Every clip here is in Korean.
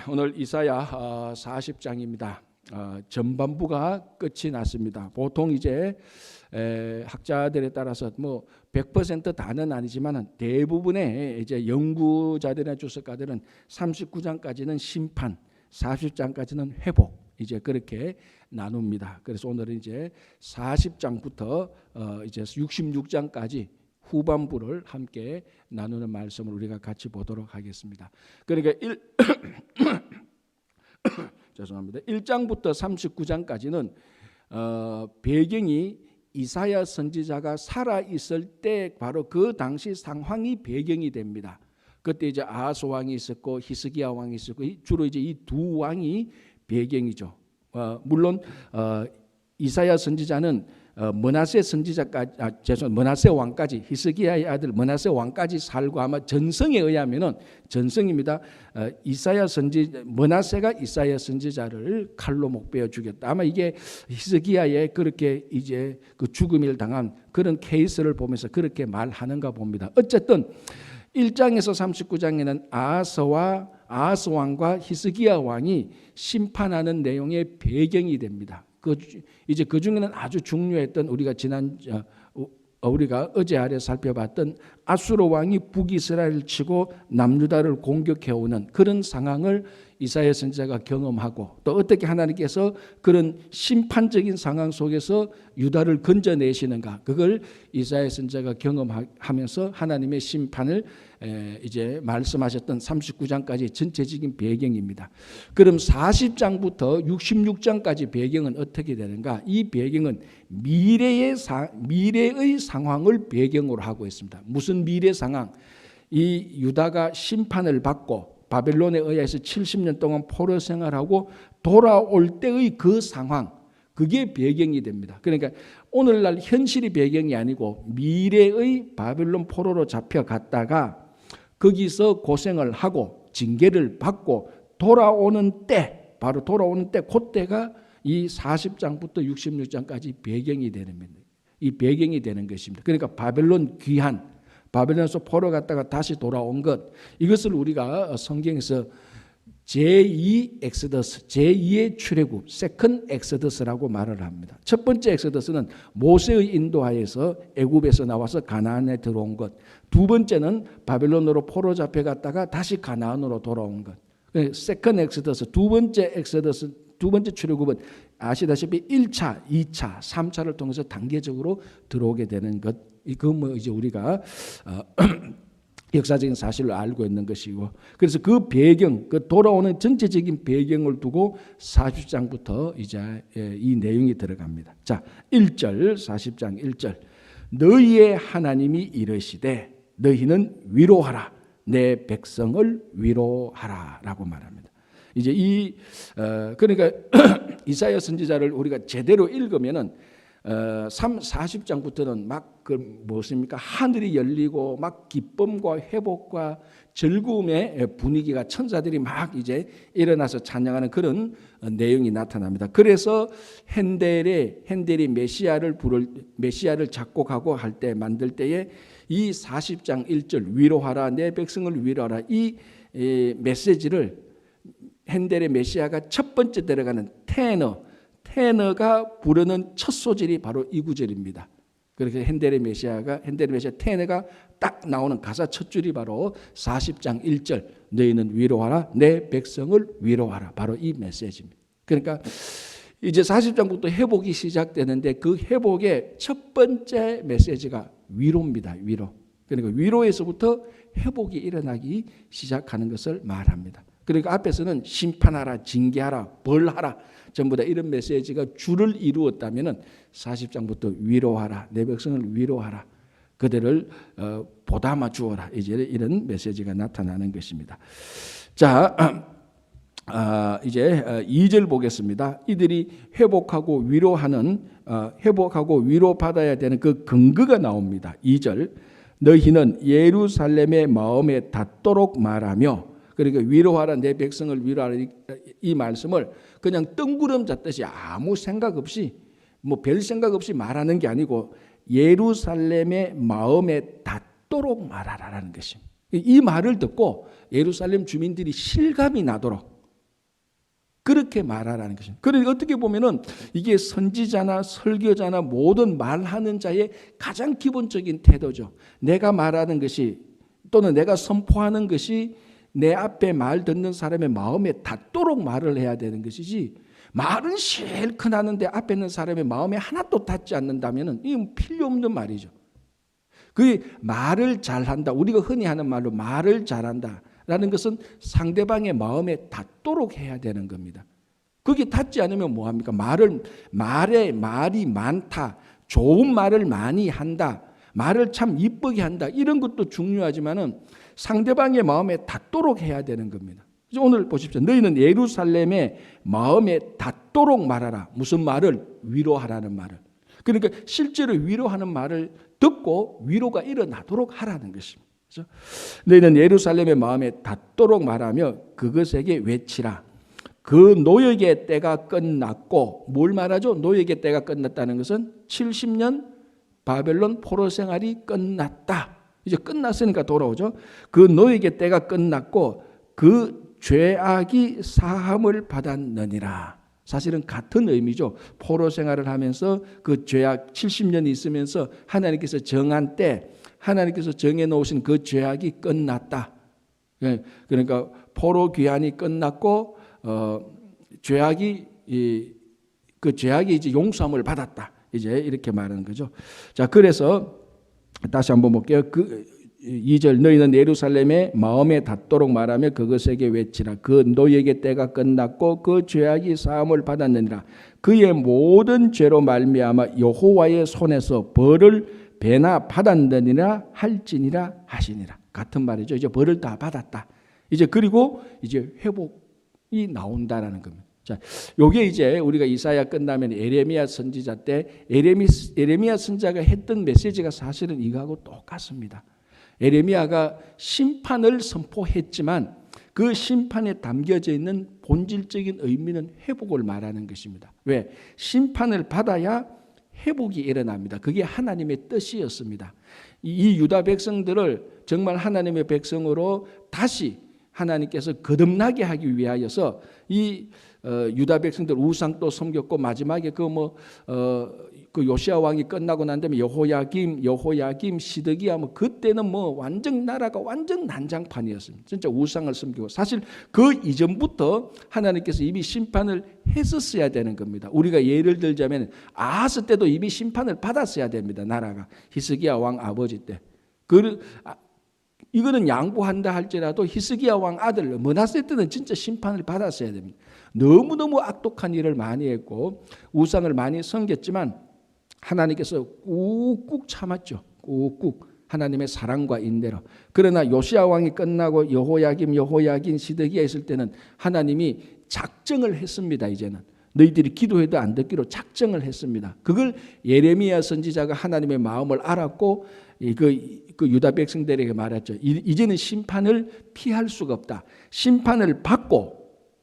오늘 이사야 40장입니다. 전반부가 끝이 났습니다. 보통 이제 학자들에 따라서 뭐 100% 다는 아니지만 대부분의 이제 연구자들이나 주석가들은 39장까지는 심판, 40장까지는 회복, 이제 그렇게 나눕니다. 그래서 오늘은 이제 40장부터 이제 66장까지 후반부를 함께 나누는 말씀을 우리가 같이 보도록 하겠습니다. 그러니까 죄송합니다. 1장부터 39장까지는 배경이 이사야 선지자가 살아 있을 때 바로 그 당시 상황이 배경이 됩니다. 그때 이제 아하스 왕이 있었고 히스기야 왕이 있었고 주로 이제 이 두 왕이 배경이죠. 물론 이사야 선지자는 므낫세 선지자까지, 므낫세 왕까지, 히스기야의 아들 므낫세 왕까지 살고 아마 전성에 의하면은 전성입니다. 므낫세가 이사야 선지자를 칼로 목베어 죽였다. 아마 이게 히스기야의 그렇게 이제 그 죽음을 당한 그런 케이스를 보면서 그렇게 말하는가 봅니다. 어쨌든 1장에서 39장에는 아하스 왕과 히스기야 왕이 심판하는 내용의 배경이 됩니다. 이제 그 중에는 아주 중요했던 우리가 어제 아래 살펴봤던 아수르 왕이 북이스라엘을 치고 남유다를 공격해오는 그런 상황을 이사야 선지자가 경험하고 또 어떻게 하나님께서 그런 심판적인 상황 속에서 유다를 건져내시는가, 그걸 이사야 선지자가 경험하면서 하나님의 심판을 이제 말씀하셨던 39장까지 전체적인 배경입니다. 그럼 40장부터 66장까지 배경은 어떻게 되는가? 이 배경은 미래의 상황을 배경으로 하고 있습니다. 무슨 미래 상황? 이 유다가 심판을 받고 바벨론에 의해서 70년 동안 포로 생활하고 돌아올 때의 그 상황, 그게 배경이 됩니다. 그러니까 오늘날 현실이 배경이 아니고 미래의 바벨론 포로로 잡혀갔다가 거기서 고생을 하고 징계를 받고 돌아오는 때, 바로 돌아오는 때, 그때가 이 40장부터 66장까지 배경이 되는 겁니다. 이 배경이 되는 것입니다. 그러니까 바벨론 귀환, 바벨론에서 포로 갔다가 다시 돌아온 것, 이것을 우리가 성경에서 제2 엑소더스, 제2의 출애굽, 세컨 엑소더스라고 말을 합니다. 첫 번째 엑소더스는 모세의 인도하에서 애굽에서 나와서 가나안에 들어온 것. 두 번째는 바벨론으로 포로 잡혀갔다가 다시 가나안으로 돌아온 것. 세컨 엑소더스, 두 번째 엑소더스, 두 번째 출애굽은 아시다시피 1차, 2차, 3차를 통해서 단계적으로 들어오게 되는 것. 이거 뭐 이제 우리가 역사적인 사실을 알고 있는 것이고, 그래서 그 배경, 그 돌아오는 전체적인 배경을 두고 40장부터 이제 이 내용이 들어갑니다. 자, 1절, 40장 1절. 너희의 하나님이 이르시되 너희는 위로하라, 내 백성을 위로하라라고 말합니다. 이제 그러니까 이사야 선지자를 우리가 제대로 읽으면은 40장부터는 막 무엇입니까? 하늘이 열리고 막 기쁨과 회복과 즐거움의 분위기가 천사들이 막 이제 일어나서 찬양하는 그런 내용이 나타납니다. 그래서 핸델이 메시아를 작곡하고 할 때 만들 때에 이 40장 1절 위로하라, 내 백성을 위로하라, 이 메시지를 핸델의 메시아가 첫 번째 들어가는 테너가 부르는 첫 소절이 바로 이 구절입니다. 그렇게 핸델의 메시아 테너가 딱 나오는 가사 첫 줄이 바로 40장 1절, 너희는 위로하라, 내 백성을 위로하라, 바로 이 메시지입니다. 그러니까 이제 40장부터 회복이 시작되는데 그 회복의 첫 번째 메시지가 위로입니다. 위로. 그러니까 위로에서부터 회복이 일어나기 시작하는 것을 말합니다. 그러니까 앞에서는 심판하라, 징계하라, 벌하라, 전부 다 이런 메시지가 줄을 이루었다면은 40장부터 위로하라, 내 백성을 위로하라, 그들을 보담아 주어라, 이제 이런 메시지가 나타나는 것입니다. 자, 이제 2절 보겠습니다. 이들이 회복하고 위로받아야 되는 그 근거가 나옵니다. 2절. 너희는 예루살렘의 마음에 닿도록 말하며, 그러니까 위로하라, 내 백성을 위로하라, 이 말씀을 그냥 뜬구름 잡듯이 아무 생각 없이 뭐 별 생각 없이 말하는 게 아니고 예루살렘의 마음에 닿도록 말하라라는 것입니다. 이 말을 듣고 예루살렘 주민들이 실감이 나도록 그렇게 말하라는 것입니다. 그러니까 어떻게 보면은 이게 선지자나 설교자나 모든 말하는 자의 가장 기본적인 태도죠. 내가 말하는 것이 또는 내가 선포하는 것이 내 앞에 말 듣는 사람의 마음에 닿도록 말을 해야 되는 것이지, 말은 실컷 하는데 앞에 있는 사람의 마음에 하나도 닿지 않는다면 이건 필요 없는 말이죠. 그 말을 잘한다, 우리가 흔히 하는 말로 말을 잘한다라는 것은 상대방의 마음에 닿도록 해야 되는 겁니다. 그게 닿지 않으면 뭐합니까? 말에 말이 많다, 좋은 말을 많이 한다, 말을 참 이쁘게 한다, 이런 것도 중요하지만은 상대방의 마음에 닿도록 해야 되는 겁니다. 오늘 보십시오. 너희는 예루살렘의 마음에 닿도록 말하라. 무슨 말을? 위로하라는 말을. 그러니까 실제로 위로하는 말을 듣고 위로가 일어나도록 하라는 것입니다. 그렇죠? 너희는 예루살렘의 마음에 닿도록 말하며 그것에게 외치라. 그 노역의 때가 끝났고, 뭘 말하죠? 노역의 때가 끝났다는 것은 70년 바벨론 포로 생활이 끝났다. 이제 끝났으니까 돌아오죠. 그 노역의 때가 끝났고 그 죄악이 사함을 받았느니라. 사실은 같은 의미죠. 포로 생활을 하면서 그 죄악 70년이 있으면서 하나님께서 정한 때, 하나님께서 정해놓으신 그 죄악이 끝났다. 그러니까 포로 귀환이 끝났고 죄악이 그 죄악이 이제 용서함을 받았다. 이제 이렇게 말하는 거죠. 자, 그래서 다시 한번 볼게요. 2절 너희는 예루살렘의 마음에 닿도록 말하며 그것에게 외치라. 그 노역의 때가 끝났고 그 죄악이 사함을 받았느니라. 그의 모든 죄로 말미암아 여호와의 손에서 벌을 배나 받았느니라 할지니라 하시니라. 같은 말이죠. 이제 벌을 다 받았다. 이제 그리고 이제 회복이 나온다라는 겁니다. 자, 요게 이제 우리가 이사야 끝나면 에레미야 선지자 때 에레미야 선지자가 했던 메시지가 사실은 이거하고 똑같습니다. 에레미야가 심판을 선포했지만 그 심판에 담겨져 있는 본질적인 의미는 회복을 말하는 것입니다. 왜? 심판을 받아야 회복이 일어납니다. 그게 하나님의 뜻이었습니다. 이 유다 백성들을 정말 하나님의 백성으로 다시 하나님께서 거듭나게 하기 위하여서 이 유다 백성들 우상도 섬겼고 마지막에 그 요시야 왕이 끝나고 난 다음에 여호야김, 시드기야 그때는 완전 나라가 완전 난장판이었습니다. 진짜 우상을 섬기고 사실 그 이전부터 하나님께서 이미 심판을 했었어야 되는 겁니다. 우리가 예를 들자면 아하스 때도 이미 심판을 받았어야 됩니다. 나라가 히스기야 왕 아버지 때. 이거는 양보한다 할지라도 히스기야 왕 아들 므낫세 때는 진짜 심판을 받았어야 됩니다. 너무너무 악독한 일을 많이 했고 우상을 많이 섬겼지만 하나님께서 꾹꾹 참았죠. 꾹꾹 하나님의 사랑과 인내로. 그러나 요시야 왕이 끝나고 여호야긴, 시드기야 있을 때는 하나님이 작정을 했습니다. 이제는 너희들이 기도해도 안 듣기로 작정을 했습니다. 그걸 예레미야 선지자가 하나님의 마음을 알았고 그 유다 백성들에게 말했죠. 이제는 심판을 피할 수가 없다. 심판을 받고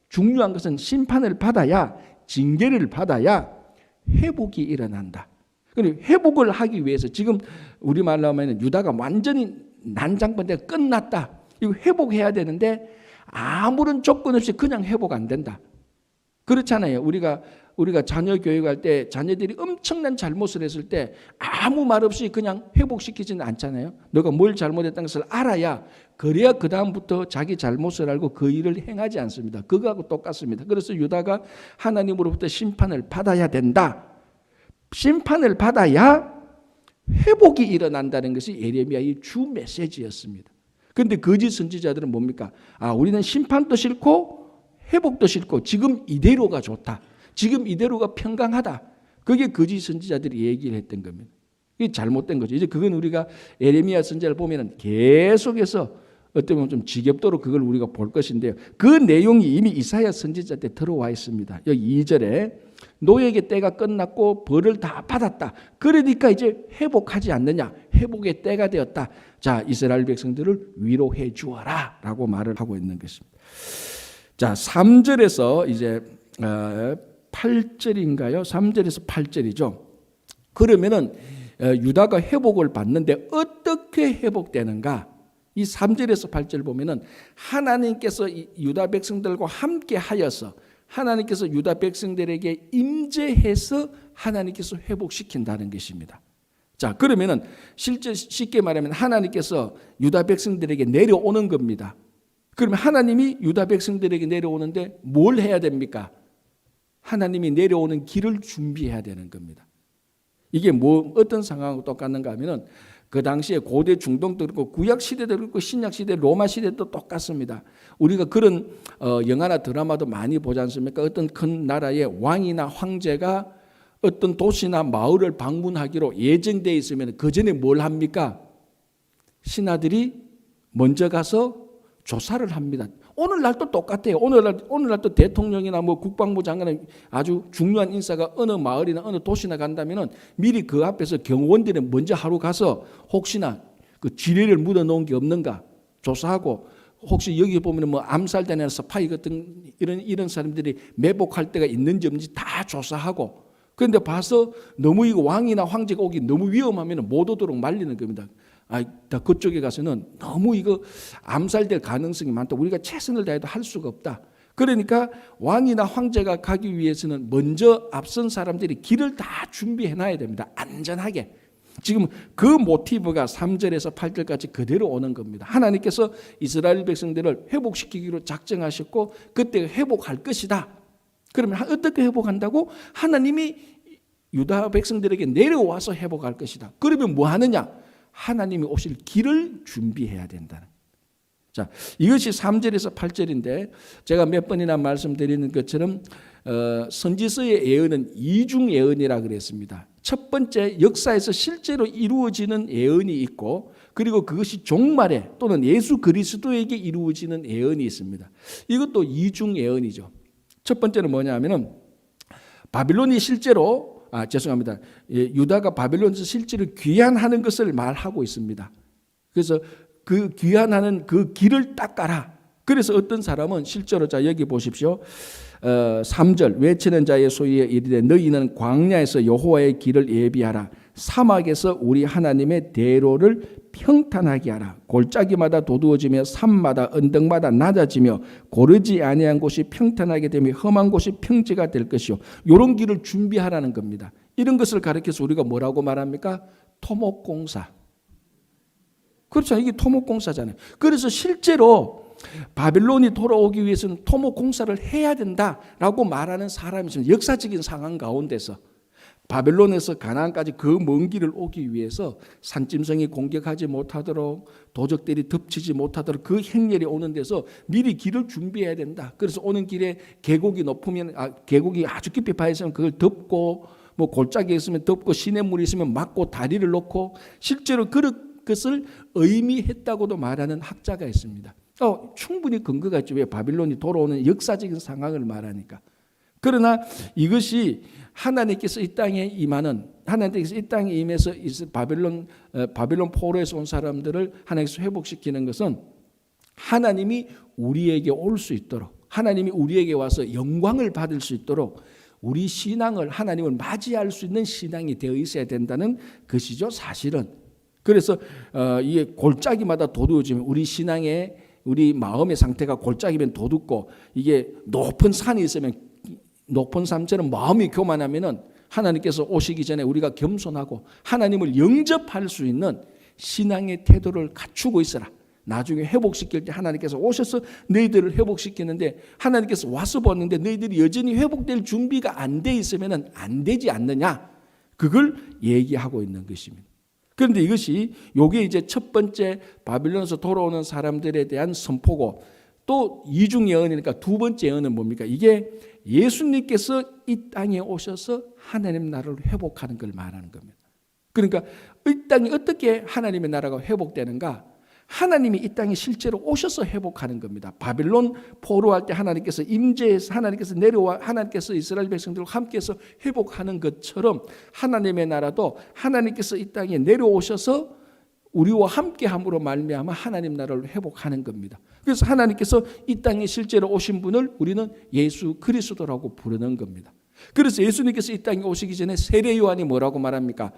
중요한 것은 심판을 받아야 징계를 받아야 회복이 일어난다. 회복을 하기 위해서 지금 우리말로 하면 유다가 완전히 난장판대가 끝났다. 이거 회복해야 되는데 아무런 조건 없이 그냥 회복 안 된다. 그렇잖아요. 우리가 자녀 교육할 때 자녀들이 엄청난 잘못을 했을 때 아무 말 없이 그냥 회복시키지는 않잖아요. 너가 뭘 잘못했다는 것을 알아야 그래야 그 다음부터 자기 잘못을 알고 그 일을 행하지 않습니다. 그거하고 똑같습니다. 그래서 유다가 하나님으로부터 심판을 받아야 된다. 심판을 받아야 회복이 일어난다는 것이 예레미야의 주 메시지였습니다. 그런데 거짓 선지자들은 뭡니까? 우리는 심판도 싫고 회복도 싫고 지금 이대로가 좋다. 지금 이대로가 평강하다. 그게 거짓 선지자들이 얘기를 했던 겁니다. 이게 잘못된 거죠. 이제 그건 우리가 예레미야 선지자를 보면은 계속해서 어떻게 보면 좀 지겹도록 그걸 우리가 볼 것인데요. 그 내용이 이미 이사야 선지자 때 들어와 있습니다. 여기 2절에 노예의 때가 끝났고 벌을 다 받았다. 그러니까 이제 회복하지 않느냐. 회복의 때가 되었다. 자, 이스라엘 백성들을 위로해 주어라 라고 말을 하고 있는 것입니다. 자, 3절에서 이제 8절인가요? 3절에서 8절이죠. 그러면은 유다가 회복을 받는데 어떻게 회복되는가? 이 3절에서 8절 보면은 하나님께서 유다 백성들과 함께 하여서 하나님께서 유다 백성들에게 임재해서 하나님께서 회복시킨다는 것입니다. 자, 그러면은 실제 쉽게 말하면 하나님께서 유다 백성들에게 내려오는 겁니다. 그러면 하나님이 유다 백성들에게 내려오는데 뭘 해야 됩니까? 하나님이 내려오는 길을 준비해야 되는 겁니다. 이게 어떤 상황하고 똑같는가 하면은 그 당시에 고대 중동도 그렇고 구약 시대도 그렇고 신약 시대 로마 시대도 똑같습니다. 우리가 그런 영화나 드라마도 많이 보지 않습니까? 어떤 큰 나라의 왕이나 황제가 어떤 도시나 마을을 방문하기로 예정되어 있으면 그 전에 뭘 합니까? 신하들이 먼저 가서 조사를 합니다. 오늘날도 똑같아요. 오늘날도 대통령이나 국방부 장관이 아주 중요한 인사가 어느 마을이나 어느 도시나 간다면은 미리 그 앞에서 경호원들이 먼저 하루 가서 혹시나 그 지뢰를 묻어 놓은 게 없는가 조사하고, 혹시 여기 보면 암살단이나 스파이 같은 이런 사람들이 매복할 때가 있는지 없는지 다 조사하고, 그런데 봐서 너무 이거 왕이나 황제가 오기 너무 위험하면 못 오도록 말리는 겁니다. 그쪽에 가서는 너무 이거 암살될 가능성이 많다. 우리가 최선을 다해도 할 수가 없다. 그러니까 왕이나 황제가 가기 위해서는 먼저 앞선 사람들이 길을 다 준비해 놔야 됩니다. 안전하게. 지금 그 모티브가 3절에서 8절까지 그대로 오는 겁니다. 하나님께서 이스라엘 백성들을 회복시키기로 작정하셨고 그때 회복할 것이다. 그러면 어떻게 회복한다고? 하나님이 유다 백성들에게 내려와서 회복할 것이다. 그러면 뭐 하느냐? 하나님이 오실 길을 준비해야 된다는. 자, 이것이 3절에서 8절인데 제가 몇 번이나 말씀드리는 것처럼 선지서의 예언은 이중 예언이라 그랬습니다. 첫 번째, 역사에서 실제로 이루어지는 예언이 있고, 그리고 그것이 종말에 또는 예수 그리스도에게 이루어지는 예언이 있습니다. 이것도 이중 예언이죠. 첫 번째는 뭐냐면은 바빌론이 실제로 유다가 바빌론에서 실제로 귀환하는 것을 말하고 있습니다. 그래서 그 귀환하는 그 길을 닦아라. 그래서 어떤 사람은 실제로 여기 보십시오. 3절 외치는 자의 소리에 이르되 너희는 광야에서 여호와의 길을 예비하라. 사막에서 우리 하나님의 대로를 평탄하게 하라. 골짜기마다 도두어지며 산마다 언덕마다 낮아지며 고르지 아니한 곳이 평탄하게 되며 험한 곳이 평지가 될 것이요. 이런 길을 준비하라는 겁니다. 이런 것을 가르쳐서 우리가 뭐라고 말합니까? 토목공사. 그렇죠. 이게 토목공사잖아요. 그래서 실제로 바빌론이 돌아오기 위해서는 토목공사를 해야 된다라고 말하는 사람이 있습니다. 역사적인 상황 가운데서 바벨론에서 가나안까지 그 먼 길을 오기 위해서 산짐승이 공격하지 못하도록 도적들이 덮치지 못하도록 그 행렬이 오는 데서 미리 길을 준비해야 된다. 그래서 오는 길에 계곡이 높으면 계곡이 아주 깊이 파 있으면 그걸 덮고 골짜기에 있으면 덮고 시냇물이 있으면 막고 다리를 놓고 실제로 그것을 의미했다고도 말하는 학자가 있습니다. 충분히 근거가 있죠. 왜? 바빌론이 돌아오는 역사적인 상황을 말하니까. 그러나 이것이 하나님께서 이 땅에 임하는, 하나님께서 이 땅에 임해서 바빌론 포로에서 온 사람들을 하나님께서 회복시키는 것은 하나님이 우리에게 올 수 있도록, 하나님이 우리에게 와서 영광을 받을 수 있도록 우리 신앙을, 하나님을 맞이할 수 있는 신앙이 되어 있어야 된다는 것이죠, 사실은. 그래서 이게 골짜기마다 도두어지면 우리 마음의 상태가 골짜기면 도둑고, 이게 높은 산이 있으면 높은 산처럼 마음이 교만하면은 하나님께서 오시기 전에 우리가 겸손하고 하나님을 영접할 수 있는 신앙의 태도를 갖추고 있어라. 나중에 회복시킬 때 하나님께서 오셔서 너희들을 회복시키는데, 하나님께서 와서 보는데 너희들이 여전히 회복될 준비가 안 돼 있으면은 안 되지 않느냐, 그걸 얘기하고 있는 것입니다. 그런데 이것이 요게 이제 첫 번째 바빌론에서 돌아오는 사람들에 대한 선포고, 또 이중 예언이니까 두 번째 예언은 뭡니까? 이게 예수님께서 이 땅에 오셔서 하나님 나라를 회복하는 걸 말하는 겁니다. 그러니까 이 땅이 어떻게 하나님의 나라가 회복되는가? 하나님이 이 땅에 실제로 오셔서 회복하는 겁니다. 바빌론 포로할 때 하나님께서 임재해서 하나님께서 내려와 하나님께서 이스라엘 백성들과 함께해서 회복하는 것처럼 하나님의 나라도 하나님께서 이 땅에 내려오셔서 우리와 함께함으로 말미암아 하나님 나라를 회복하는 겁니다. 그래서 하나님께서 이 땅에 실제로 오신 분을 우리는 예수 그리스도라고 부르는 겁니다. 그래서 예수님께서 이 땅에 오시기 전에 세례 요한이 뭐라고 말합니까?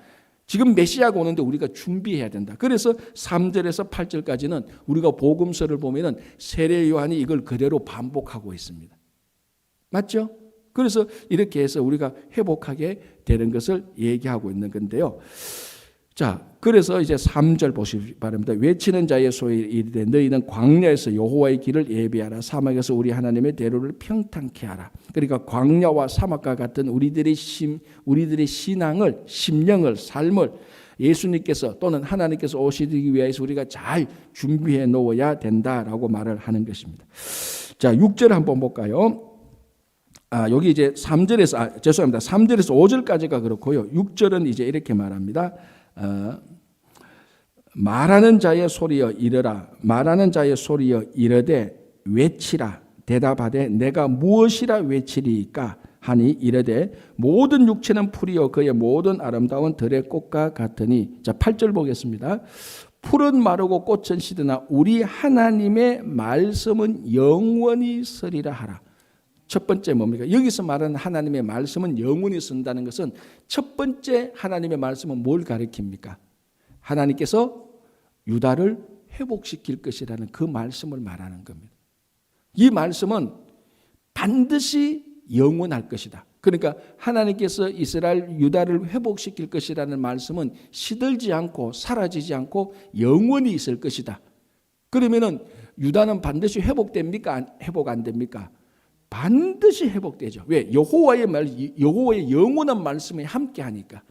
지금 메시아가 오는데 우리가 준비해야 된다. 그래서 3절에서 8절까지는 우리가 복음서를 보면은 세례 요한이 이걸 그대로 반복하고 있습니다. 맞죠? 그래서 이렇게 해서 우리가 회복하게 되는 것을 얘기하고 있는 건데요. 자, 그래서 이제 3절 보시기 바랍니다. 외치는 자의 소리 이르되 너희는 광야에서 여호와의 길을 예비하라. 사막에서 우리 하나님의 대로를 평탄케 하라. 그러니까 광야와 사막과 같은 우리들의 신앙을, 심령을, 삶을 예수님께서 또는 하나님께서 오시기 위해서 우리가 잘 준비해 놓아야 된다라고 말을 하는 것입니다. 자, 6절 한번 볼까요? 여기 이제 3절에서 5절까지가 그렇고요. 6절은 이제 이렇게 말합니다. 말하는 자의 소리여 이르라. 말하는 자의 소리여 이르되 외치라. 대답하되 내가 무엇이라 외치리까 하니 이르되 모든 육체는 풀이요 그의 모든 아름다운 들의 꽃과 같으니. 자, 8절 보겠습니다. 풀은 마르고 꽃은 시드나 우리 하나님의 말씀은 영원히 서리라 하라. 첫 번째 뭡니까? 여기서 말하는 하나님의 말씀은 영원히 쓴다는 것은 첫 번째 하나님의 말씀은 뭘 가리킵니까? 하나님께서 유다를 회복시킬 것이라는 그 말씀을 말하는 겁니다. 이 말씀은 반드시 영원할 것이다. 그러니까 하나님께서 이스라엘 유다를 회복시킬 것이라는 말씀은 시들지 않고 사라지지 않고 영원히 있을 것이다. 그러면은 유다는 반드시 회복됩니까? 회복 안 됩니까? 반드시 회복되죠. 왜? 여호와의 영원한 말씀에 함께 하니까.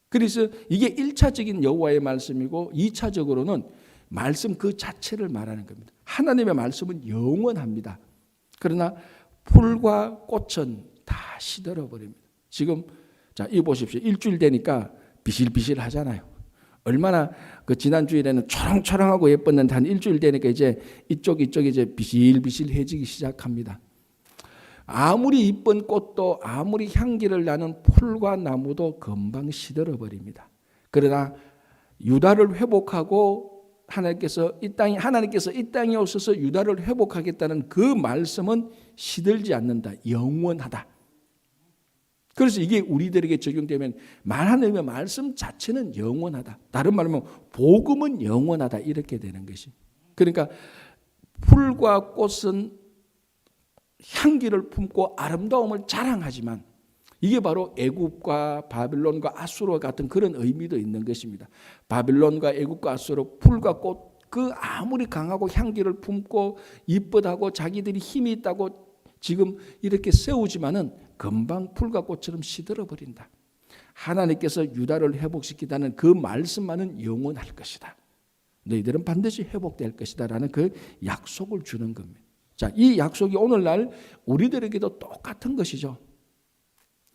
그래서 이게 1차적인 여호와의 말씀이고 2차적으로는 말씀 그 자체를 말하는 겁니다. 하나님의 말씀은 영원합니다. 그러나 풀과 꽃은 다 시들어 버립니다. 지금 자, 이 보십시오. 일주일 되니까 비실비실 하잖아요. 얼마나 그 지난 주일에는 초롱초롱하고 예뻤는데 한 일주일 되니까 이제 이쪽이 이제 비실비실해지기 시작합니다. 아무리 이쁜 꽃도 아무리 향기를 나는 풀과 나무도 금방 시들어 버립니다. 그러나 유다를 회복하고 하나님께서 이 땅에 오셔서 유다를 회복하겠다는 그 말씀은 시들지 않는다. 영원하다. 그래서 이게 우리들에게 적용되면 하나님의 말씀 자체는 영원하다. 다른 말로 하면 복음은 영원하다. 이렇게 되는 것이. 그러니까 풀과 꽃은 향기를 품고 아름다움을 자랑하지만 이게 바로 애굽과 바빌론과 아수르와 같은 그런 의미도 있는 것입니다. 바빌론과 애굽과 아수르 풀과 꽃 그 아무리 강하고 향기를 품고 이쁘다고 자기들이 힘이 있다고 지금 이렇게 세우지만은 금방 풀과 꽃처럼 시들어 버린다. 하나님께서 유다를 회복시키다는 그 말씀만은 영원할 것이다. 너희들은 반드시 회복될 것이다라는 그 약속을 주는 겁니다. 자, 이 약속이 오늘날 우리들에게도 똑같은 것이죠.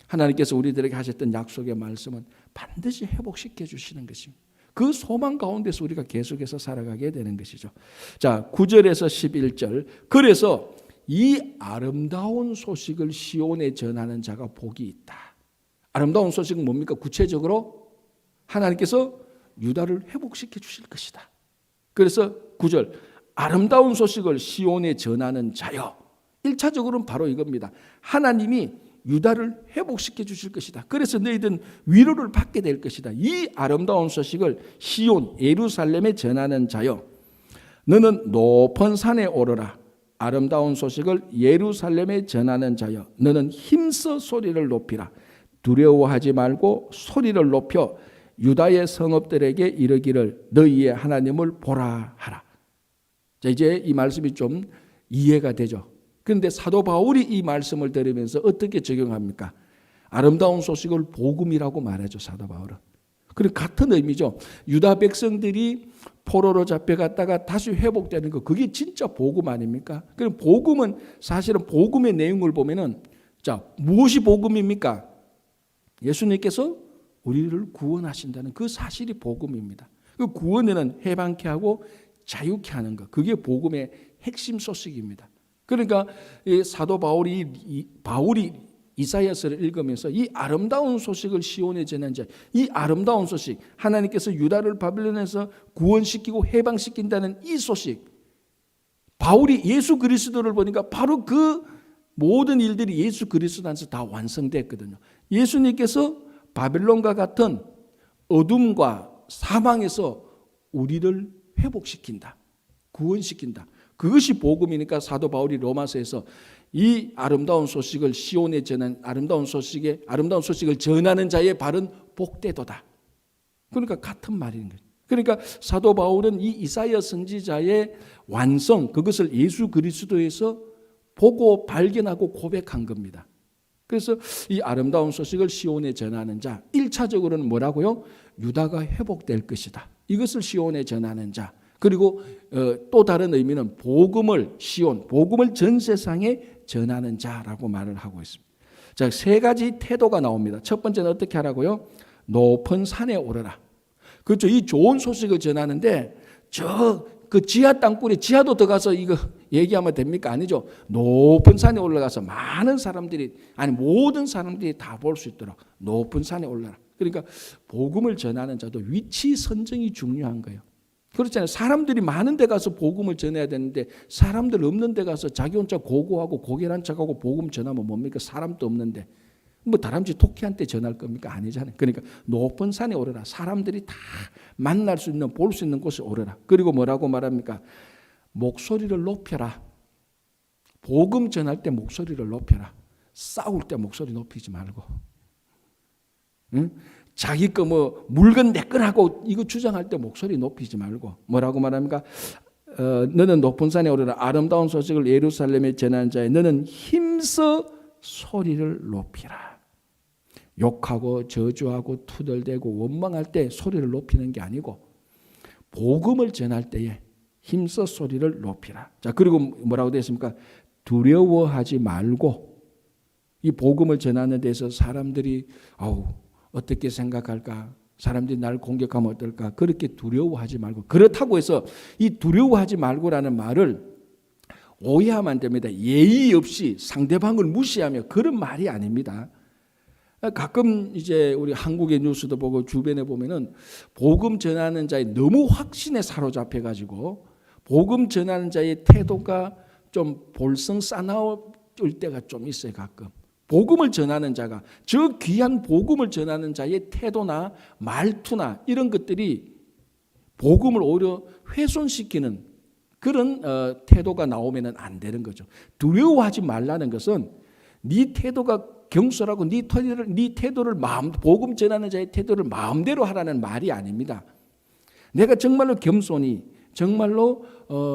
하나님께서 우리들에게 하셨던 약속의 말씀은 반드시 회복시켜 주시는 것입니다. 그 소망 가운데서 우리가 계속해서 살아가게 되는 것이죠. 자, 9절에서 11절. 그래서 이 아름다운 소식을 시온에 전하는 자가 복이 있다. 아름다운 소식은 뭡니까? 구체적으로 하나님께서 유다를 회복시켜 주실 것이다. 그래서 9절. 아름다운 소식을 시온에 전하는 자여. 1차적으로는 바로 이겁니다. 하나님이 유다를 회복시켜 주실 것이다. 그래서 너희들은 위로를 받게 될 것이다. 이 아름다운 소식을 시온 예루살렘에 전하는 자여. 너는 높은 산에 오르라. 아름다운 소식을 예루살렘에 전하는 자여. 너는 힘써 소리를 높이라. 두려워하지 말고 소리를 높여 유다의 성읍들에게 이르기를 너희의 하나님을 보라 하라. 자, 이제 이 말씀이 좀 이해가 되죠. 그런데 사도 바울이 이 말씀을 들으면서 어떻게 적용합니까? 아름다운 소식을 복음이라고 말하죠. 사도 바울은. 그리고 같은 의미죠. 유다 백성들이 포로로 잡혀갔다가 다시 회복되는 거, 그게 진짜 복음 아닙니까? 그럼 복음은 사실은 복음의 내용을 보면은 자, 무엇이 복음입니까? 예수님께서 우리를 구원하신다는 그 사실이 복음입니다. 그 구원에는 해방케 하고 자유케 하는 것, 그게 복음의 핵심 소식입니다. 그러니까 이 사도 바울이 이사야서를 읽으면서 이 아름다운 소식을 시온에 전한 자, 이 아름다운 소식, 하나님께서 유다를 바빌론에서 구원시키고 해방시킨다는 이 소식, 바울이 예수 그리스도를 보니까 바로 그 모든 일들이 예수 그리스도 안에서 다 완성됐거든요. 예수님께서 바빌론과 같은 어둠과 사망에서 우리를 회복시킨다. 구원시킨다. 그것이 복음이니까 사도 바울이 로마서에서 이 아름다운 소식을 시온에 전한 아름다운 소식을 전하는 자의 발은 복되도다. 그러니까 같은 말인 거죠. 그러니까 사도 바울은 이 이사야 선지자의 완성, 그것을 예수 그리스도에서 보고 발견하고 고백한 겁니다. 그래서 이 아름다운 소식을 시온에 전하는 자, 1차적으로는 뭐라고요? 유다가 회복될 것이다. 이것을 시온에 전하는 자. 그리고 또 다른 의미는 복음을 전 세상에 전하는 자라고 말을 하고 있습니다. 자, 세 가지 태도가 나옵니다. 첫 번째는 어떻게 하라고요? 높은 산에 오르라. 그렇죠. 이 좋은 소식을 전하는데 그 지하 땅굴에 지하도 들어가서 이거 얘기하면 됩니까? 아니죠. 높은 산에 올라가서 많은 사람들이 모든 사람들이 다 볼 수 있도록 높은 산에 올라라. 그러니까 복음을 전하는 자도 위치 선정이 중요한 거예요. 그렇잖아요. 사람들이 많은 데 가서 복음을 전해야 되는데 사람들 없는 데 가서 자기 혼자 고고하고 고개란 척하고 복음 전하면 뭡니까? 사람도 없는데 뭐 다람쥐 토끼한테 전할 겁니까? 아니잖아요. 그러니까 높은 산에 오르라. 사람들이 다 만날 수 있는 볼 수 있는 곳에 오르라. 그리고 뭐라고 말합니까? 목소리를 높여라. 복음 전할 때 목소리를 높여라. 싸울 때 목소리 높이지 말고. 응? 자기 거 물건 내 거라고 이거 주장할 때 목소리 높이지 말고 뭐라고 말합니까? 너는 높은 산에 오르라. 아름다운 소식을 예루살렘에 전하는 자에 너는 힘써 소리를 높이라. 욕하고 저주하고 투덜대고 원망할 때 소리를 높이는 게 아니고 복음을 전할 때에 힘써 소리를 높이라. 자, 그리고 뭐라고 되어 있습니까? 두려워하지 말고 이 복음을 전하는 데서 사람들이 어떻게 생각할까? 사람들이 날 공격하면 어떨까? 그렇게 두려워하지 말고. 그렇다고 해서 이 두려워하지 말고라는 말을 오해하면 안 됩니다. 예의 없이 상대방을 무시하며 그런 말이 아닙니다. 가끔 이제 우리 한국의 뉴스도 보고 주변에 보면은 복음 전하는 자의 너무 확신에 사로잡혀 가지고 복음 전하는 자의 태도가 좀 볼성 싸나울 때가 좀 있어요. 가끔 복음을 전하는 자가 저 귀한 복음을 전하는 자의 태도나 말투나 이런 것들이 복음을 오히려 훼손시키는 그런 태도가 나오면 안 되는 거죠. 두려워하지 말라는 것은 네 태도가 경솔하고 네 태도를 복음 전하는 자의 태도를 마음대로 하라는 말이 아닙니다. 내가 정말로 겸손히 정말로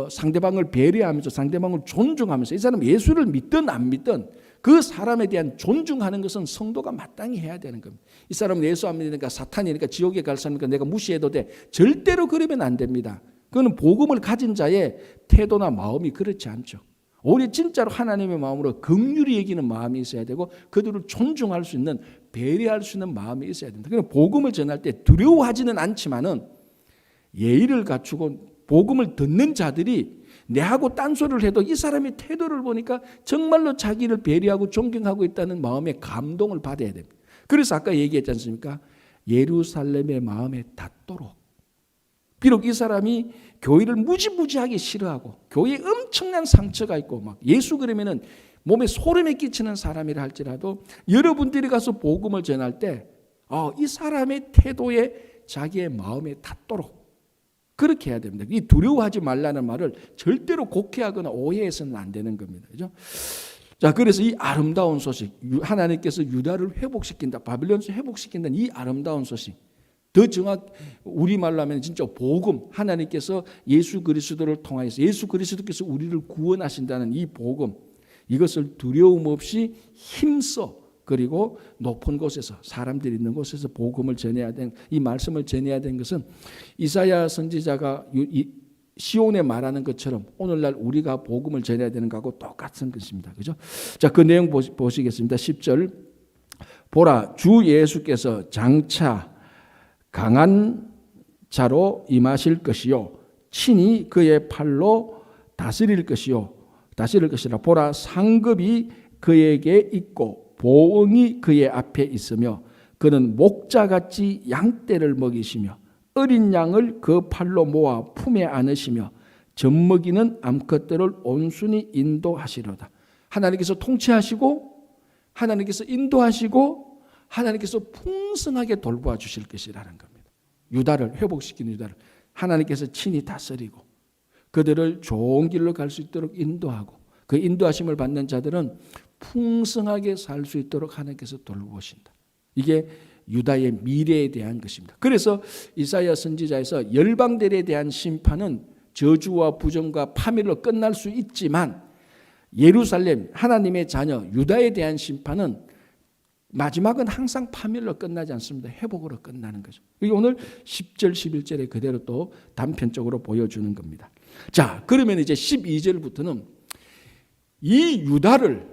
상대방을 배려하면서 상대방을 존중하면서 이 사람 예수를 믿든 안 믿든 그 사람에 대한 존중하는 것은 성도가 마땅히 해야 되는 겁니다. 이 사람은 예수 안 믿으니까 사탄이니까 지옥에 갈 사람이니까 내가 무시해도 돼. 절대로 그러면 안 됩니다. 그거는 복음을 가진 자의 태도나 마음이 그렇지 않죠. 오히려 진짜로 하나님의 마음으로 긍휼히 여기는 마음이 있어야 되고 그들을 존중할 수 있는 배려할 수 있는 마음이 있어야 된다. 그래서 복음을 전할 때 두려워하지는 않지만은 예의를 갖추고 복음을 듣는 자들이 내하고 딴소리를 해도 이 사람의 태도를 보니까 정말로 자기를 배려하고 존경하고 있다는 마음의 감동을 받아야 됩니다. 그래서 아까 얘기했지 않습니까? 예루살렘의 마음에 닿도록. 비록 이 사람이 교회를 무지무지하게 싫어하고 교회에 엄청난 상처가 있고 막 예수 그러면은 몸에 소름이 끼치는 사람이라 할지라도 여러분들이 가서 복음을 전할 때 이 사람의 태도에 자기의 마음에 닿도록 그렇게 해야 됩니다. 이 두려워하지 말라는 말을 절대로 곡해하거나 오해해서는 안 되는 겁니다. 그죠? 자, 그래서 이 아름다운 소식, 하나님께서 유다를 회복시킨다, 바빌론에서 회복시킨다는 이 아름다운 소식, 더 정확 우리말로 하면 진짜 복음, 하나님께서 예수 그리스도를 통하여서 예수 그리스도께서 우리를 구원하신다는 이 복음, 이것을 두려움 없이 힘써 그리고 높은 곳에서 사람들이 있는 곳에서 복음을 전해야 된 이 말씀을 전해야 된 것은 이사야 선지자가 시온에 말하는 것처럼 오늘날 우리가 복음을 전해야 되는 것하고 똑같은 것입니다. 그죠? 자, 그 내용 보시겠습니다. 10절. 보라, 주 예수께서 장차 강한 자로 임하실 것이요 친히 그의 팔로 다스릴 것이라. 보라, 상급이 그에게 있고 보응이 그의 앞에 있으며 그는 목자같이 양떼를 먹이시며 어린 양을 그 팔로 모아 품에 안으시며 젖먹이는 암컷들을 온순히 인도하시려다. 하나님께서 통치하시고 하나님께서 인도하시고 하나님께서 풍성하게 돌보아 주실 것이라는 겁니다. 유다를 회복시키는 유다를 하나님께서 친히 다스리고 그들을 좋은 길로 갈 수 있도록 인도하고 그 인도하심을 받는 자들은 풍성하게 살 수 있도록 하나님께서 돌보신다. 이게 유다의 미래에 대한 것입니다. 그래서 이사야 선지자에서 열방들에 대한 심판은 저주와 부정과 파멸로 끝날 수 있지만 예루살렘 하나님의 자녀 유다에 대한 심판은 마지막은 항상 파멸로 끝나지 않습니다. 회복으로 끝나는 거죠. 이게 오늘 10절 11절에 그대로 또 단편적으로 보여주는 겁니다. 자, 그러면 이제 12절부터는 이 유다를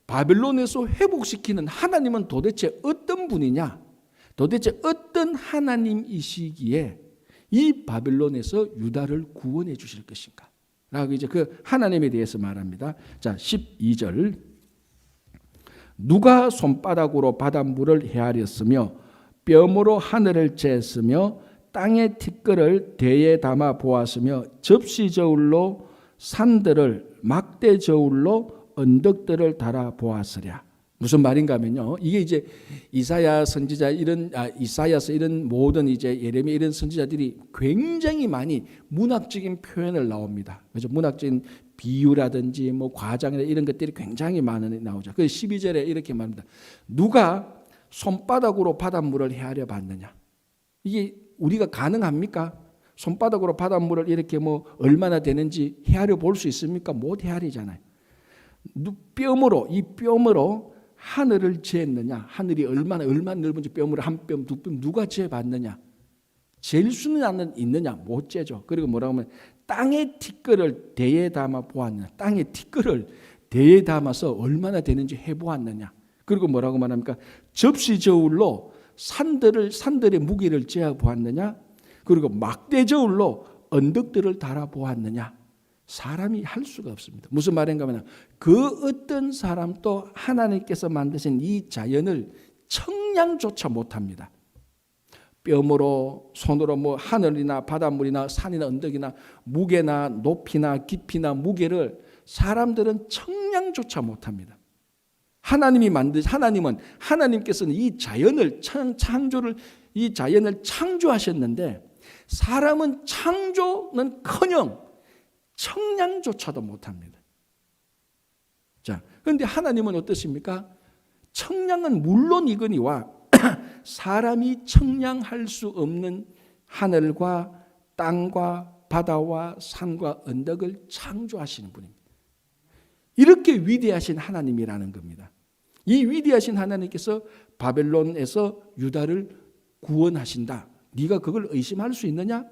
바벨론에서 회복시키는 하나님은 도대체 어떤 분이냐? 도대체 어떤 하나님이시기에 이 바벨론에서 유다를 구원해 주실 것인가? 라고 이제 그 하나님에 대해서 말합니다. 자, 12절. 누가 손바닥으로 바닷물을 헤아렸으며 뼘으로 하늘을 쟀으며 땅의 티끌을 대에 담아 보았으며 접시 저울로 산들을 막대 저울로 언덕들을 달아 보았으랴. 무슨 말인가 하면요. 이게 이제 이사야 선지자 이사야서 이런 모든 이제 예레미야 이런 선지자들이 굉장히 많이 문학적인 표현을 나옵니다. 그래서 문학적인 비유라든지 뭐 과장이나 이런 것들이 굉장히 많이 나오죠. 그래서 12절에 이렇게 말합니다. 누가 손바닥으로 바닷물을 헤아려 봤느냐? 이게 우리가 가능합니까? 손바닥으로 바닷물을 이렇게 뭐 얼마나 되는지 헤아려 볼 수 있습니까? 못 헤아리잖아요. 뼘으로 이 뼘으로 하늘을 쟀느냐? 하늘이 얼마나 넓은지 뼘으로 한 뼘, 두 뼘 누가 쟀봤느냐? 잴 수는 있느냐? 못 재죠. 그리고 뭐라고 하면 땅의 티끌을 대에 담아 보았느냐? 땅의 티끌을 대에 담아서 얼마나 되는지 해보았느냐? 그리고 뭐라고 말합니까? 접시 저울로 산들의 무게를 재어 보았느냐? 그리고 막대 저울로 언덕들을 달아 보았느냐? 사람이 할 수가 없습니다. 무슨 말인가 하면 그 어떤 사람도 하나님께서 만드신 이 자연을 청량조차 못합니다. 뼘으로 손으로 뭐 하늘이나 바닷물이나 산이나 언덕이나 무게나 높이나 깊이나 무게를 사람들은 청량조차 못합니다. 하나님께서는 이 자연을 이 자연을 창조하셨는데 사람은 창조는커녕 청량조차도 못합니다. 자, 그런데 하나님은 어떠십니까? 청량은 물론이거니와 사람이 청량할 수 없는 하늘과 땅과 바다와 산과 언덕을 창조하시는 분입니다. 이렇게 위대하신 하나님이라는 겁니다. 이 위대하신 하나님께서 바벨론에서 유다를 구원하신다. 네가 그걸 의심할 수 있느냐?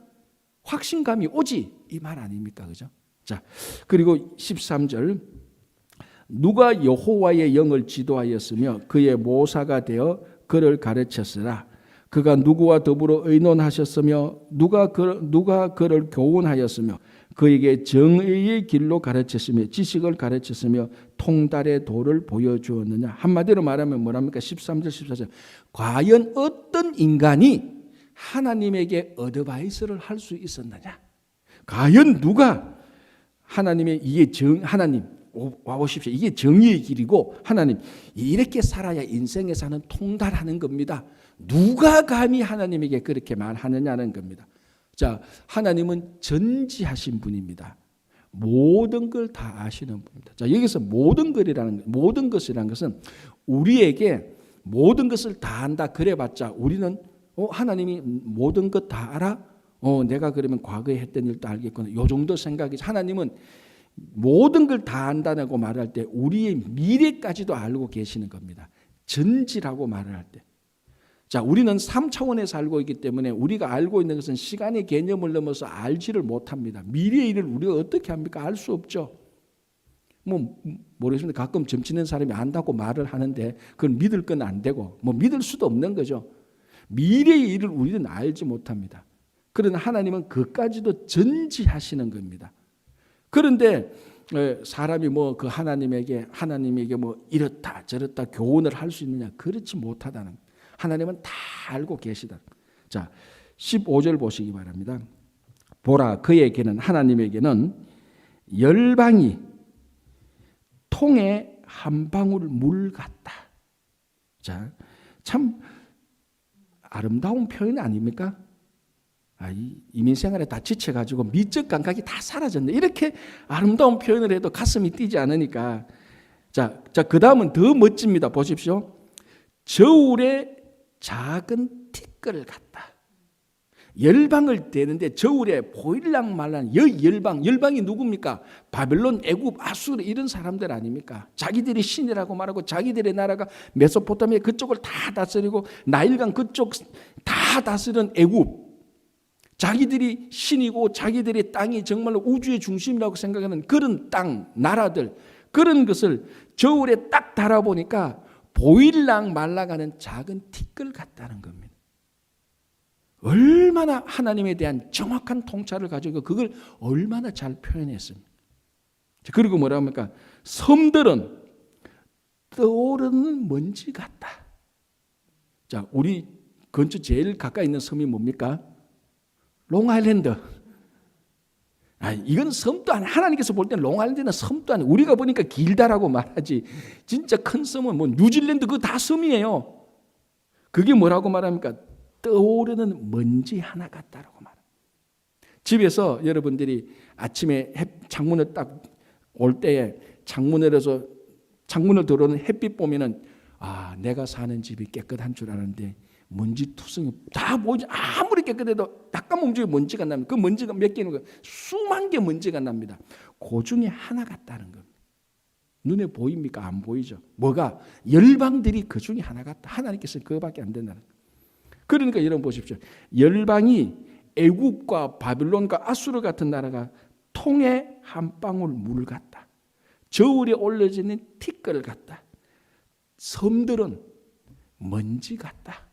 확신감이 오지 이 말 아닙니까? 그죠? 자, 그리고 13절 누가 여호와의 영을 지도하였으며 그의 모사가 되어 그를 가르쳤으라. 그가 누구와 더불어 의논하셨으며 누가 그를 교훈하였으며 그에게 정의의 길로 가르쳤으며 지식을 가르쳤으며 통달의 도를 보여주었느냐. 한마디로 말하면 뭐랍니까? 13절 14절 과연 어떤 인간이 하나님에게 어드바이스를 할 수 있었느냐? 과연 누가 하나님 와보십시오. 이게 정의의 길이고 하나님 이렇게 살아야 인생에 사는 통달하는 겁니다. 누가 감히 하나님에게 그렇게 말하느냐는 겁니다. 자, 하나님은 전지하신 분입니다. 모든 걸 다 아시는 분입니다. 자, 여기서 모든 것이라는 것은 우리에게 모든 것을 다 안다 그래봤자 우리는 하나님이 모든 것 다 알아? 내가 그러면 과거에 했던 일도 알겠구나. 요 정도 생각이지. 하나님은 모든 걸 다 안다고 말할 때 우리의 미래까지도 알고 계시는 겁니다. 전지라고 말을 할 때. 자, 우리는 3차원에 살고 있기 때문에 우리가 알고 있는 것은 시간의 개념을 넘어서 알지를 못합니다. 미래의 일을 우리가 어떻게 합니까? 알 수 없죠. 모르겠습니다. 가끔 점치는 사람이 안다고 말을 하는데 그건 믿을 건 안 되고 믿을 수도 없는 거죠. 미래의 일을 우리는 알지 못합니다. 그러나 하나님은 그까지도 전지하시는 겁니다. 그런데 사람이 그 하나님에게 이렇다 저렇다 교훈을 할 수 있느냐? 그렇지 못하다는 거예요. 하나님은 다 알고 계시다. 자, 15절 보시기 바랍니다. 보라, 그에게는 하나님에게는 열방이 통에 한 방울 물 같다. 자, 참 아름다운 표현 아닙니까? 이민 생활에 다 지쳐가지고 미적 감각이 다 사라졌네. 이렇게 아름다운 표현을 해도 가슴이 뛰지 않으니까. 자, 그 다음은 더 멋집니다. 보십시오. 저울에 작은 티끌 같다. 열방을 떼는데 저울에 보일랑 말랑 열방이 누굽니까? 바벨론, 애굽, 아수르 이런 사람들 아닙니까? 자기들이 신이라고 말하고 자기들의 나라가 메소포타미아 그쪽을 다 다스리고 나일강 그쪽 다 다스리는 애굽, 자기들이 신이고 자기들의 땅이 정말로 우주의 중심이라고 생각하는 그런 땅, 나라들, 그런 것을 저울에 딱 달아보니까 보일랑 말라가는 작은 티끌 같다는 겁니다. 얼마나 하나님에 대한 정확한 통찰을 가지고 그걸 얼마나 잘 표현했습니까? 그리고 뭐라 합니까? 섬들은 떠오르는 먼지 같다. 자, 우리 근처 제일 가까이 있는 섬이 뭡니까? 롱아일랜드. 이건 섬도 아니. 하나님께서 볼 때는 롱아일랜드는 섬도 아니. 우리가 보니까 길다라고 말하지. 진짜 큰 섬은 뭐 뉴질랜드 그거 다 섬이에요. 그게 뭐라고 말합니까? 떠오르는 먼지 하나 같다라고 말합니다. 집에서 여러분들이 아침에 창문을 딱 올 때에 창문을 들어오는 햇빛 보면은 내가 사는 집이 깨끗한 줄 아는데 먼지 투성이 다 보이지. 아무리 깨끗해도 약간 움직여 먼지가 납니다. 그 먼지가 몇 개는 거예요. 수만 개 먼지가 납니다. 그 중에 하나 같다는 겁니다. 눈에 보입니까? 안 보이죠. 뭐가? 열방들이 그 중에 하나 같다. 하나님께서는 그거밖에 안 된다는 거예요. 그러니까 여러분 보십시오. 열방이 애국과 바빌론과 아수르 같은 나라가 통에 한 방울 물 같다. 저울에 올려지는 티끌 같다. 섬들은 먼지 같다.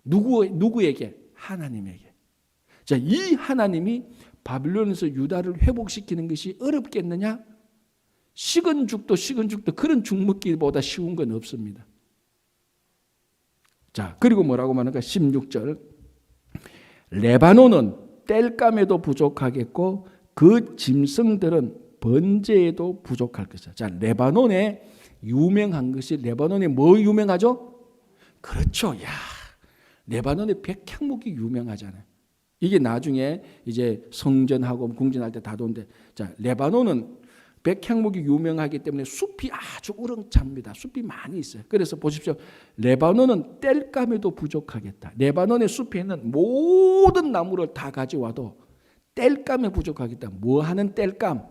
누구에게? 하나님에게. 자, 이 하나님이 바빌론에서 유다를 회복시키는 것이 어렵겠느냐? 식은 죽도 그런 죽 먹기보다 쉬운 건 없습니다. 자, 그리고 뭐라고 말하는가? 16절. 레바논은 땔감에도 부족하겠고 그 짐승들은 번제에도 부족할 것이다. 자, 레바논에 유명한 것이, 레바논에 뭐 유명하죠? 그렇죠. 레바논의 백향목이 유명하잖아요. 이게 나중에 이제 성전하고 궁전할 때 다도는데, 자, 레바논은 백향목이 유명하기 때문에 숲이 아주 우렁찹니다. 숲이 많이 있어요. 그래서 보십시오. 레바논은 땔감에도 부족하겠다. 레바논의 숲에 있는 모든 나무를 다 가져와도 땔감에 부족하겠다. 뭐 하는 땔감?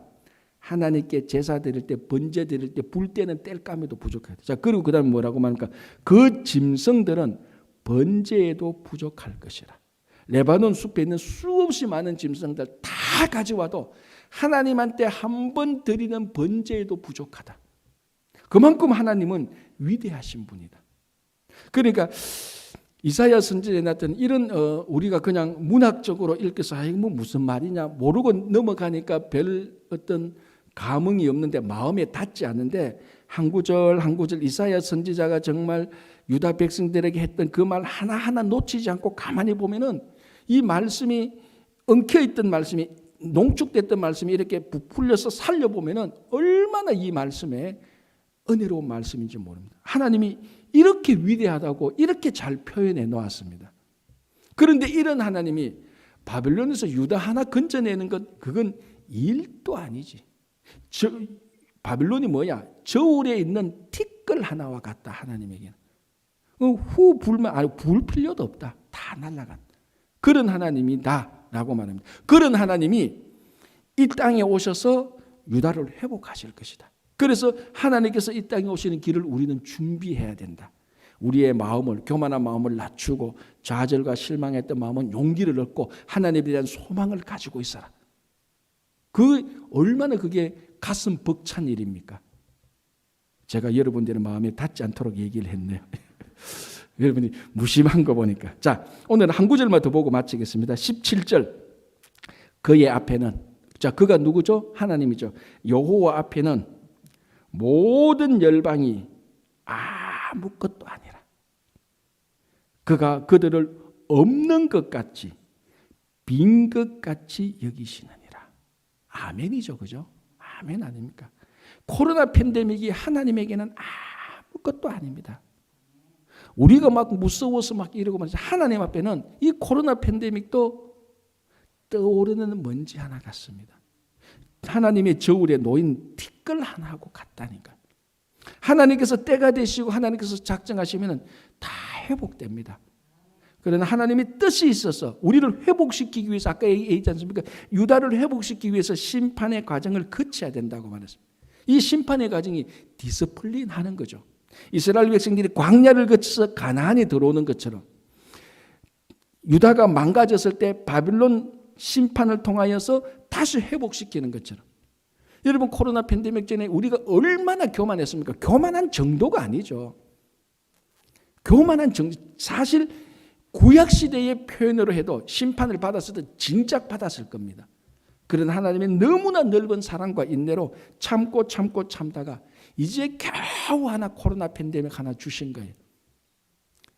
하나님께 제사 드릴 때, 번제 드릴 때, 불 때는 땔감에도 부족하겠다. 자, 그리고 그 다음에 뭐라고 말합니까? 그 짐승들은 번제에도 부족할 것이라. 레바논 숲에 있는 수없이 많은 짐승들 다 가져와도 하나님한테 한 번 드리는 번제에도 부족하다. 그만큼 하나님은 위대하신 분이다. 그러니까 이사야 선지자에 나타난 이런 우리가 그냥 문학적으로 읽어서 이거 뭐 무슨 말이냐 모르고 넘어가니까 별 어떤 감흥이 없는데 마음에 닿지 않는데 한 구절 한 구절 이사야 선지자가 정말 유다 백성들에게 했던 그 말 하나하나 놓치지 않고 가만히 보면은 이 말씀이 엉켜있던 말씀이 농축됐던 말씀이 이렇게 부풀려서 살려보면은 얼마나 이 말씀에 은혜로운 말씀인지 모릅니다. 하나님이 이렇게 위대하다고 이렇게 잘 표현해 놓았습니다. 그런데 이런 하나님이 바벨론에서 유다 하나 건져내는 것 그건 일도 아니지. 바벨론이 뭐야? 저울에 있는 티끌 하나와 같다. 하나님에게는. 후 불만 불 필요도 없다. 다 날아간다. 그런 하나님이다라고 말합니다. 그런 하나님이 이 땅에 오셔서 유다를 회복하실 것이다. 그래서 하나님께서 이 땅에 오시는 길을 우리는 준비해야 된다. 우리의 마음을 교만한 마음을 낮추고 좌절과 실망했던 마음은 용기를 얻고 하나님에 대한 소망을 가지고 있어라. 얼마나 그게 가슴 벅찬 일입니까? 제가 여러분들의 마음에 닿지 않도록 얘기를 했네요. 여러분이 무심한 거 보니까. 자, 오늘 한 구절만 더 보고 마치겠습니다. 17절. 그의 앞에는, 자, 그가 누구죠? 하나님이죠. 여호와 앞에는 모든 열방이 아무것도 아니라. 그가 그들을 없는 것 같이 빈 것 같이 여기시느니라. 아멘이죠. 그죠? 아멘 아닙니까? 코로나 팬데믹이 하나님에게는 아무것도 아닙니다. 우리가 막 무서워서 막 이러고 말이죠. 하나님 앞에는 이 코로나 팬데믹도 떠오르는 먼지 하나 같습니다. 하나님의 저울에 놓인 티끌 하나하고 같다니까. 하나님께서 때가 되시고 하나님께서 작정하시면 다 회복됩니다. 그러나 하나님의 뜻이 있어서 우리를 회복시키기 위해서 아까 얘기했지 않습니까? 유다를 회복시키기 위해서 심판의 과정을 거쳐야 된다고 말했습니다. 이 심판의 과정이 디스플린 하는 거죠. 이스라엘 백성들이 광야를 거쳐서 가나안에 들어오는 것처럼 유다가 망가졌을 때 바빌론 심판을 통하여서 다시 회복시키는 것처럼. 여러분 코로나 팬데믹 전에 우리가 얼마나 교만했습니까? 교만한 정도가 아니죠. 교만한 정도. 사실 구약시대의 표현으로 해도 심판을 받았을 때 진작 받았을 겁니다. 그러나 하나님의 너무나 넓은 사랑과 인내로 참고 참다가 이제 겨우 하나 코로나 팬데믹 하나 주신 거예요.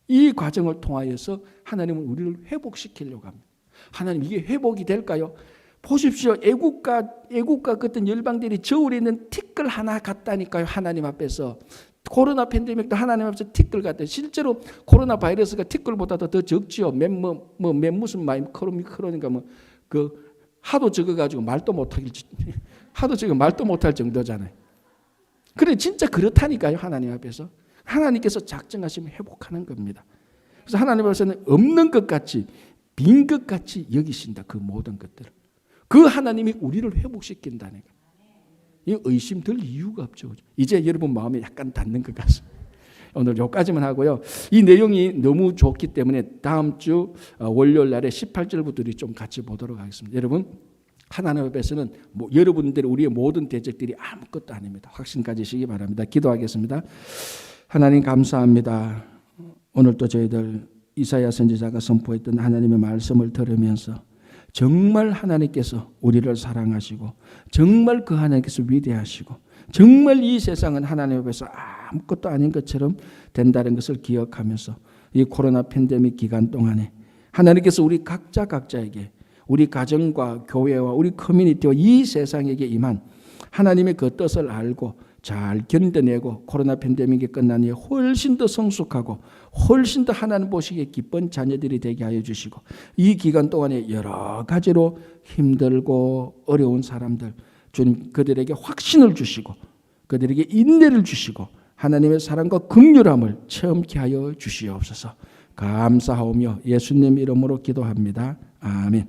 이 과정을 통하여서 하나님은 우리를 회복시키려고 합니다. 하나님 이게 회복이 될까요? 보십시오. 애국가 같은 열방들이 저울에 있는 티끌 하나 같다니까요. 하나님 앞에서. 코로나 팬데믹도 하나님 앞에서 티끌 같아요. 실제로 코로나 바이러스가 티끌보다도 더 적지요. 무슨 크로니까 하도 적어가지고 말도 못할 정도잖아요. 그래 진짜 그렇다니까요. 하나님 앞에서. 하나님께서 작정하시면 회복하는 겁니다. 그래서 하나님 앞에서는 없는 것 같이 빈 것 같이 여기신다. 그 모든 것들을. 그 하나님이 우리를 회복시킨다는 거예요. 이 의심 들 이유가 없죠. 이제 여러분 마음에 약간 닿는 것 같습니다. 오늘 여기까지만 하고요. 이 내용이 너무 좋기 때문에 다음 주 월요일 날에 18절부터 우리 좀 같이 보도록 하겠습니다. 여러분 하나님 앞에서는 여러분들 우리의 모든 대적들이 아무것도 아닙니다. 확신 가지시기 바랍니다. 기도하겠습니다. 하나님 감사합니다. 오늘 또 저희들 이사야 선지자가 선포했던 하나님의 말씀을 들으면서 정말 하나님께서 우리를 사랑하시고 정말 그 하나님께서 위대하시고 정말 이 세상은 하나님 앞에서 아무것도 아닌 것처럼 된다는 것을 기억하면서 이 코로나 팬데믹 기간 동안에 하나님께서 우리 각자에게 우리 가정과 교회와 우리 커뮤니티와 이 세상에게 임한 하나님의 그 뜻을 알고 잘 견뎌내고 코로나 팬데믹이 끝난 후에 훨씬 더 성숙하고 훨씬 더 하나님 보시기에 기쁜 자녀들이 되게 하여 주시고 이 기간 동안에 여러 가지로 힘들고 어려운 사람들 주님 그들에게 확신을 주시고 그들에게 인내를 주시고 하나님의 사랑과 긍휼함을 체험케 하여 주시옵소서. 감사하오며 예수님 이름으로 기도합니다. 아멘.